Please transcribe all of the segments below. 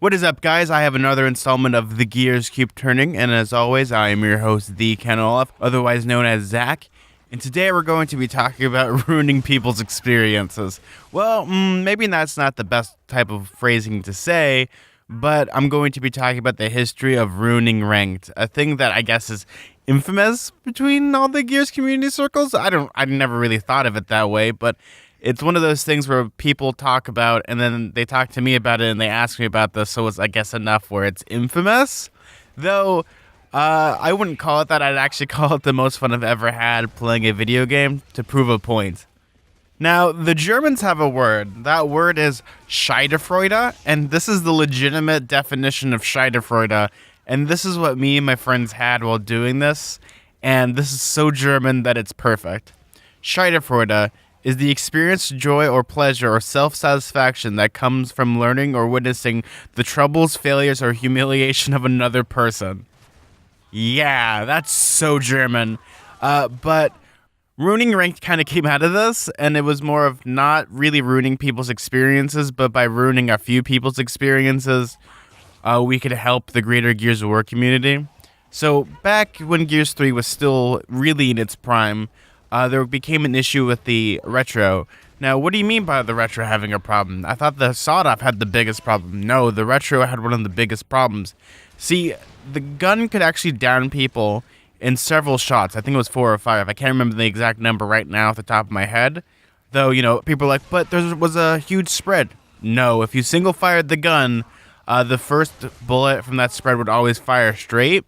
What is up, guys? I have another installment of The Gears Keep Turning, and as always, I am your host, the Ken Olaf, otherwise known as Zack. And today we're going to be talking about ruining people's experiences. Well, maybe that's not the best type of phrasing to say, but I'm going to be talking about the history of ruining ranked, a thing that I guess is infamous between all the Gears community circles. I never really thought of it that way, but it's one of those things where people talk about, and then they talk to me about it, and they ask me about this, so it's, I guess, enough where it's infamous. Though, I wouldn't call it that. I'd actually call it the most fun I've ever had playing a video game to prove a point. Now, the Germans have a word. That word is Schadenfreude, and this is the legitimate definition of Schadenfreude, and this is what me and my friends had while doing this, and this is so German that it's perfect. Schadenfreude is the experience, joy, or pleasure, or self-satisfaction that comes from learning or witnessing the troubles, failures, or humiliation of another person. Yeah, that's so German. But ruining ranked kind of came out of this, and it was more of not really ruining people's experiences, but by ruining a few people's experiences, we could help the greater Gears of War community. So back when Gears 3 was still really in its prime, there became an issue with the retro. Now, what do you mean by the retro having a problem? I thought the sawed-off had the biggest problem. No, the retro had one of the biggest problems. See, the gun could actually down people in several shots. I think it was 4 or 5. I can't remember the exact number right now off the top of my head. Though, people are like, but there was a huge spread. No, if you single-fired the gun, the first bullet from that spread would always fire straight.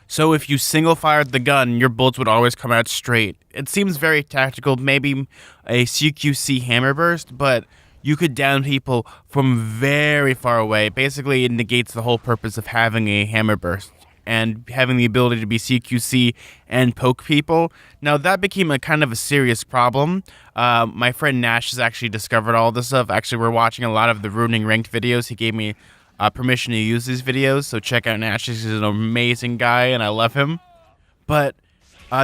So if you single-fired the gun, your bullets would always come out straight. It seems very tactical, maybe a CQC hammer burst, but you could down people from very far away. Basically, it negates the whole purpose of having a hammer burst and having the ability to be CQC and poke people. Now, that became a kind of a serious problem. My friend Nash has actually discovered all this stuff. Actually, we're watching a lot of the ruining ranked videos. He gave me permission to use these videos, so check out Nash. He's an amazing guy, and I love him. But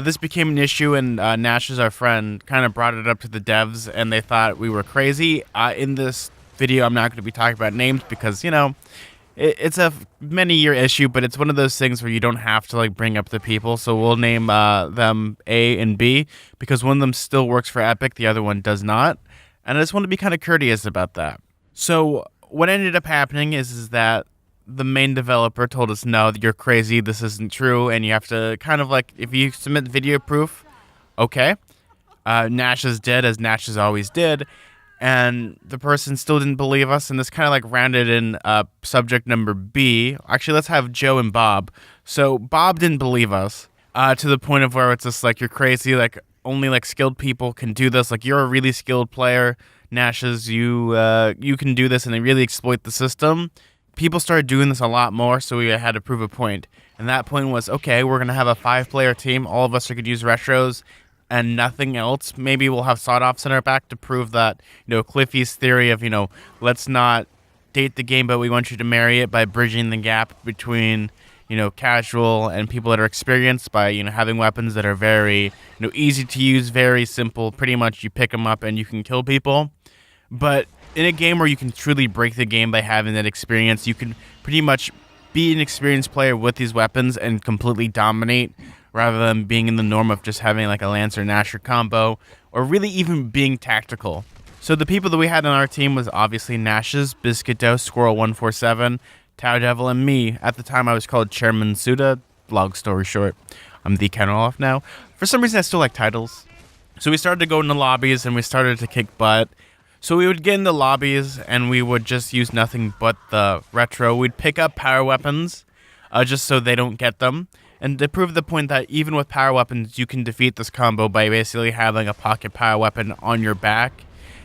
this became an issue, and Nash is our friend, kind of brought it up to the devs, and they thought we were crazy. In this video, I'm not going to be talking about names because, it's a many-year issue, but it's one of those things where you don't have to bring up the people, so we'll name them A and B, because one of them still works for Epic, the other one does not, and I just want to be kind of courteous about that. So what ended up happening is that the main developer told us, no, you're crazy, this isn't true, and you have to kind of if you submit video proof, okay. Nash is dead, as Nash has always did, and the person still didn't believe us, and this kind of rounded in subject number B. Actually, let's have Joe and Bob. So Bob didn't believe us to the point of where it's just you're crazy, only skilled people can do this, you're a really skilled player, Nash's, you can do this, and they really exploit the system. People started doing this a lot more, so we had to prove a point. And that point was, okay, we're going to have a 5-player team. All of us are going to use retros and nothing else. Maybe we'll have sawed-offs in our back to prove that, Cliffy's theory of, let's not date the game, but we want you to marry it by bridging the gap between, casual and people that are experienced by, having weapons that are very, easy to use, very simple. Pretty much you pick them up and you can kill people. But in a game where you can truly break the game by having that experience, you can pretty much be an experienced player with these weapons and completely dominate, rather than being in the norm of just having a Lancer Nasher combo, or really even being tactical. So the people that we had on our team was obviously Nash's, Biscuit Dough, Squirrel 147, Tau Devil, and me. At the time I was called Chairman Suda. Long story short, I'm the Ken Olaf now. For some reason I still like titles. So we started to go into lobbies and we started to kick butt. So we would get into lobbies, and we would just use nothing but the retro. We'd pick up power weapons, just so they don't get them. And to prove the point that even with power weapons, you can defeat this combo by basically having a pocket power weapon on your back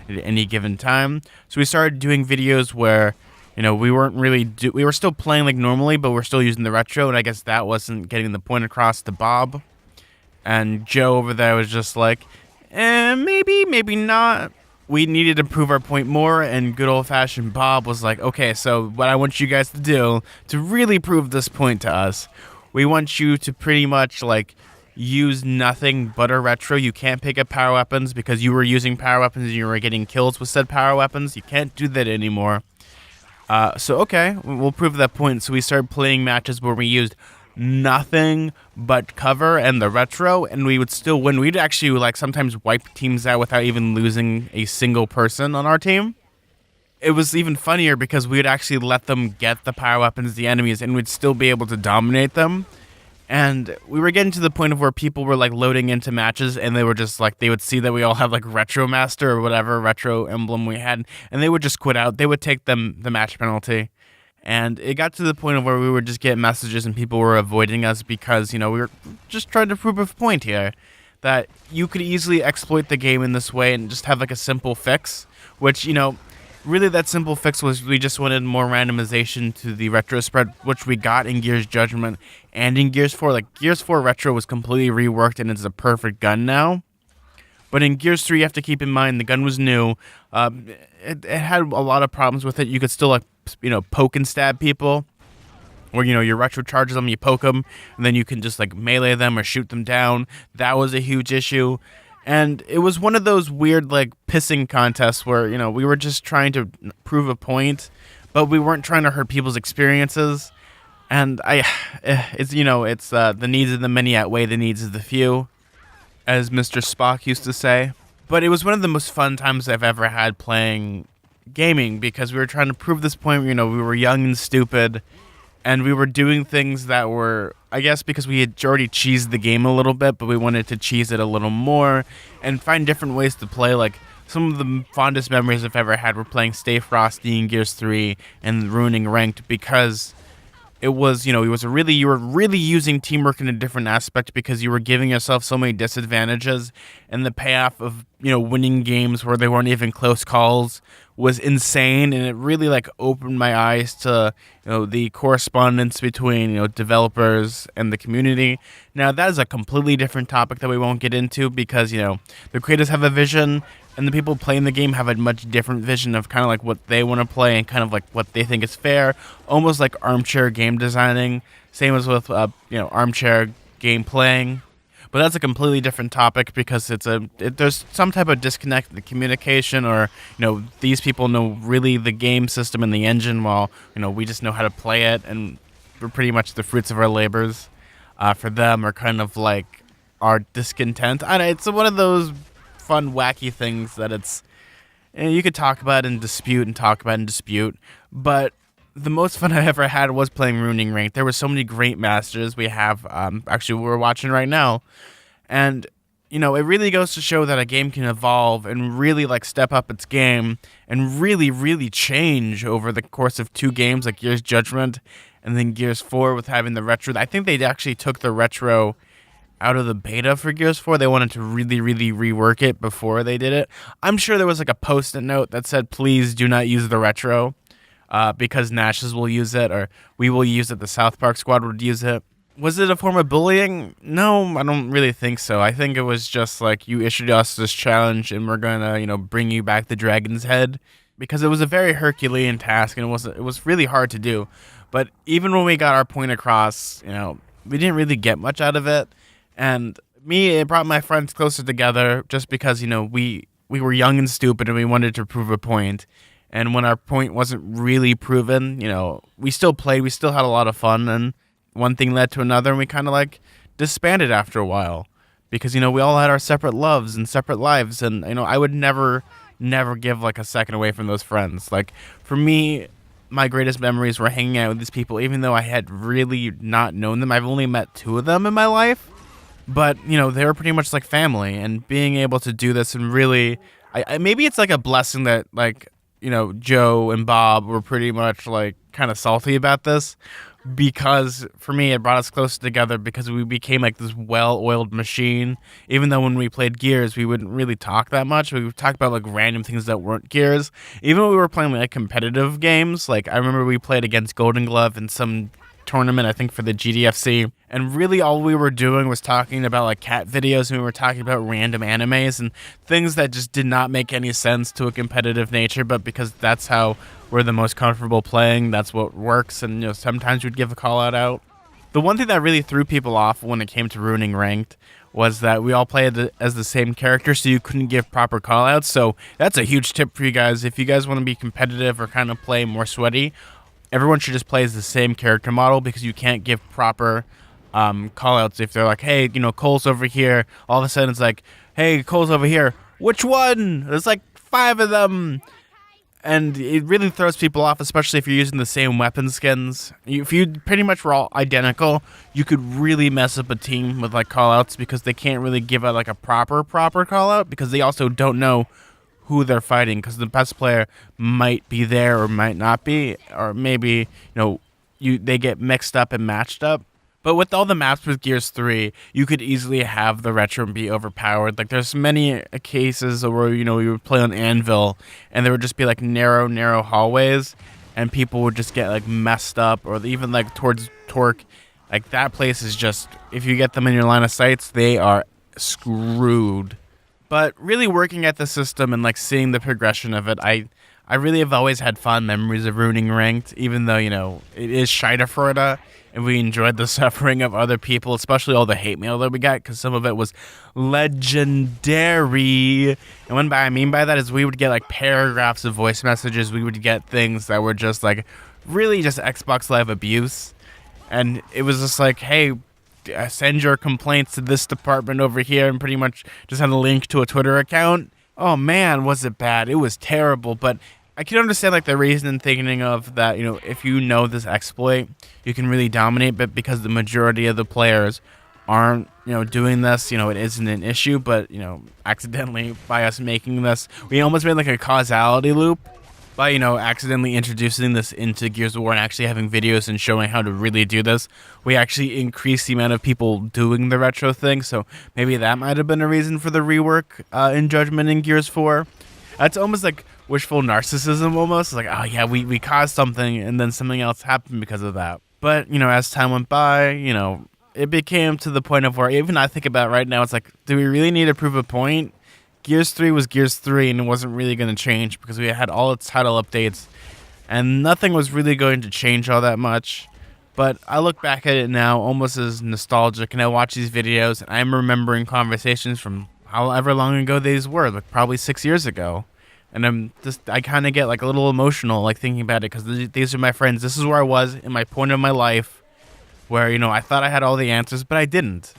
at any given time. So we started doing videos where, we weren't really we were still playing normally, but we're still using the retro, and I guess that wasn't getting the point across to Bob. And Joe over there was just maybe not. We needed to prove our point more, and good old-fashioned Bob was okay, so what I want you guys to do to really prove this point to us, we want you to pretty much, use nothing but a retro. You can't pick up power weapons because you were using power weapons and you were getting kills with said power weapons. You can't do that anymore. So okay, we'll prove that point. So we started playing matches where we used nothing but cover and the retro, and we would still win. We'd actually like sometimes wipe teams out without even losing a single person on our team. It was even funnier because we would actually let them get the power weapons, the enemies, and we'd still be able to dominate them. And we were getting to the point of where people were like loading into matches and they were just like, they would see that we all had like Retro Master or whatever retro emblem we had, and they would just quit out. They would take them the match penalty. And it got to the point of where we would just get messages and people were avoiding us because, we were just trying to prove a point here that you could easily exploit the game in this way and just have like a simple fix, which, really that simple fix was we just wanted more randomization to the retro spread, which we got in Gears Judgment and in Gears 4. Like, Gears 4 retro was completely reworked and it's a perfect gun now. But in Gears 3, you have to keep in mind the gun was new. It had a lot of problems with it. You could still, like, poke and stab people. Or, you retro charge them, you poke them, and then you can just, like, melee them or shoot them down. That was a huge issue. And it was one of those weird, like, pissing contests where, we were just trying to prove a point, but we weren't trying to hurt people's experiences. And it's the needs of the many outweigh the needs of the few, as Mr. Spock used to say. But it was one of the most fun times I've ever had playing gaming because we were trying to prove this point. We were young and stupid, and we were doing things that were, I guess, because we had already cheesed the game a little bit, but we wanted to cheese it a little more and find different ways to play. Like, some of the fondest memories I've ever had were playing Stay Frosty in Gears 3 and ruining Ranked because it was, you were really using teamwork in a different aspect because you were giving yourself so many disadvantages, and the payoff of, winning games where they weren't even close calls was insane, and it really, like, opened my eyes to, the correspondence between, developers and the community. Now, that is a completely different topic that we won't get into because, the creators have a vision, and the people playing the game have a much different vision of kind of like what they want to play and kind of like what they think is fair, almost like armchair game designing. Same as with, armchair game playing. But that's a completely different topic because there's some type of disconnect in the communication, or, these people know really the game system and the engine while, we just know how to play it, and we're pretty much the fruits of our labors for them are kind of like our discontent. And it's one of those fun, wacky things that it's, you could talk about and dispute and talk about and dispute, but the most fun I ever had was playing Ruining Rank. There were so many great masters we have. Actually, we're watching right now. And, it really goes to show that a game can evolve and really, like, step up its game and really, really change over the course of 2 games, like Gears Judgment and then Gears 4 with having the retro. I think they actually took the retro out of the beta for Gears 4. They wanted to really, really rework it before they did it. I'm sure there was, like, a post-it note that said, please do not use the retro. Because Nash's will use it, or we will use it, the South Park squad would use it. Was it a form of bullying? No, I don't really think so. I think it was just like, you issued us this challenge and we're gonna, bring you back the dragon's head. Because it was a very Herculean task and it was really hard to do. But even when we got our point across, we didn't really get much out of it. And it brought my friends closer together just because, we were young and stupid and we wanted to prove a point. And when our point wasn't really proven, we still played, we still had a lot of fun, and one thing led to another, and we kind of like disbanded after a while. Because, we all had our separate loves and separate lives, and, I would never give like a second away from those friends. Like, for me, my greatest memories were hanging out with these people, even though I had really not known them. I've only met 2 of them in my life, but, they were pretty much like family, and being able to do this and really, maybe it's like a blessing that, like, Joe and Bob were pretty much like kind of salty about this, because for me, it brought us closer together because we became like this well-oiled machine. Even though when we played Gears, we wouldn't really talk that much. We would talk about like random things that weren't Gears. Even when we were playing like competitive games, like I remember we played against Golden Glove in some tournament, I think for the GDFC, and really all we were doing was talking about like cat videos, and we were talking about random animes and things that just did not make any sense to a competitive nature, but because that's how we're the most comfortable playing, that's what works. And sometimes we'd give a call out. The one thing that really threw people off when it came to ruining ranked was that we all played as the same character, so you couldn't give proper callouts. So that's a huge tip for you guys. If you guys want to be competitive or kind of play more sweaty, everyone should just play as the same character model, because you can't give proper callouts. If they're like, hey, Cole's over here, all of a sudden it's like, hey, Cole's over here. Which one? There's like 5 of them. And it really throws people off, especially if you're using the same weapon skins. If you pretty much were all identical, you could really mess up a team with like callouts, because they can't really give out like a proper callout, because they also don't know who they're fighting, because the best player might be there or might not be, or maybe they get mixed up and matched up. But with all the maps with Gears 3, you could easily have the retro be overpowered. Like, there's many cases where, we would play on Anvil, and there would just be, like, narrow hallways, and people would just get, like, messed up, or even, like, towards Torque. Like, that place is just, if you get them in your line of sights, they are screwed. But really working at the system and, like, seeing the progression of it, I really have always had fond memories of ruining ranked, even though, it is Scheidefreude, and we enjoyed the suffering of other people, especially all the hate mail that we got, because some of it was legendary. And what I mean by that is we would get, like, paragraphs of voice messages. We would get things that were just, like, really just Xbox Live abuse. And it was just like, hey, send your complaints to this department over here, and pretty much just had a link to a Twitter account. Oh, man, was it bad. It was terrible, but I can understand, like, the reason and thinking of that, if you know this exploit, you can really dominate, but because the majority of the players aren't, doing this, it isn't an issue, but, accidentally, by us making this, we almost made, like, a causality loop by, accidentally introducing this into Gears of War and actually having videos and showing how to really do this. We actually increased the amount of people doing the retro thing, so maybe that might have been a reason for the rework in Judgment in Gears 4. That's almost like wishful narcissism almost. Like, oh yeah, we caused something and then something else happened because of that. But, as time went by, it became to the point of where even I think about it right now, it's like, do we really need to prove a point? Gears 3 was Gears 3 and it wasn't really going to change because we had all its title updates and nothing was really going to change all that much. But I look back at it now almost as nostalgic, and I watch these videos and I'm remembering conversations from however long ago these were, like probably 6 years ago. And I kind of get like a little emotional, like thinking about it, because these are my friends. This is where I was in my point of my life where, I thought I had all the answers, but I didn't.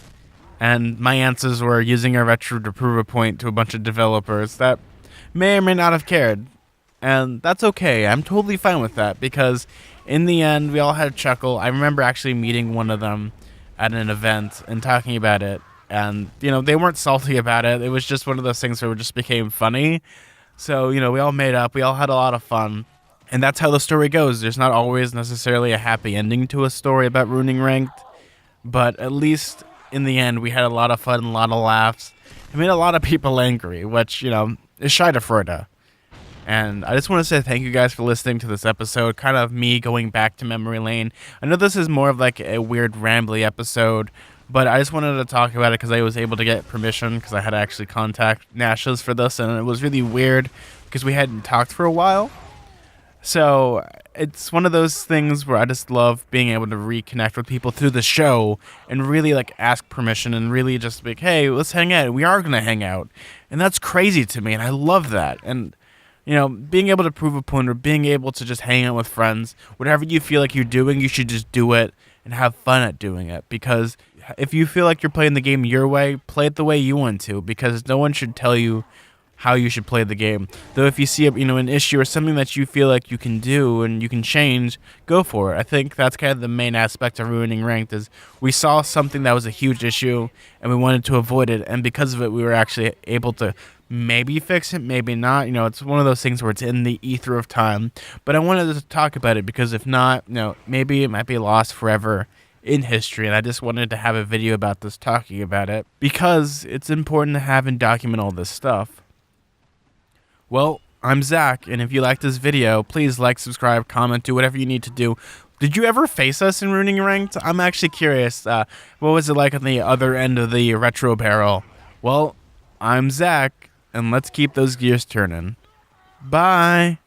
And my answers were using a retro to prove a point to a bunch of developers that may or may not have cared. And that's okay. I'm totally fine with that, because in the end, we all had a chuckle. I remember actually meeting one of them at an event and talking about it. And, they weren't salty about it. It was just one of those things where it just became funny. So, we all made up. We all had a lot of fun. And that's how the story goes. There's not always necessarily a happy ending to a story about ruining ranked. But at least in the end, we had a lot of fun, a lot of laughs. It made a lot of people angry, which, is Scheidefreude. And I just want to say thank you guys for listening to this episode. Kind of me going back to memory lane. I know this is more of like a weird, rambly episode, but I just wanted to talk about it because I was able to get permission, because I had to actually contact Nash's for this, and it was really weird because we hadn't talked for a while. So it's one of those things where I just love being able to reconnect with people through the show and really like ask permission and really just be like, hey, let's hang out. We are going to hang out. And that's crazy to me, and I love that. And, being able to prove a point or being able to just hang out with friends, whatever you feel like you're doing, you should just do it and have fun at doing it, because if you feel like you're playing the game your way, play it the way you want to, because no one should tell you how you should play the game. Though if you see an issue or something that you feel like you can do and you can change, go for it. I think that's kind of the main aspect of ruining ranked, is we saw something that was a huge issue and we wanted to avoid it, and because of it we were actually able to maybe fix it, maybe not. It's one of those things where it's in the ether of time, but I wanted to talk about it because if not, maybe it might be lost forever in history, and I just wanted to have a video about this, talking about it, because it's important to have and document all this stuff. Well, I'm Zack, and if you liked this video, please like, subscribe, comment, do whatever you need to do. Did you ever face us in ruining ranked? I'm actually curious. What was it like on the other end of the retro barrel? Well, I'm Zack, and let's keep those gears turning. Bye!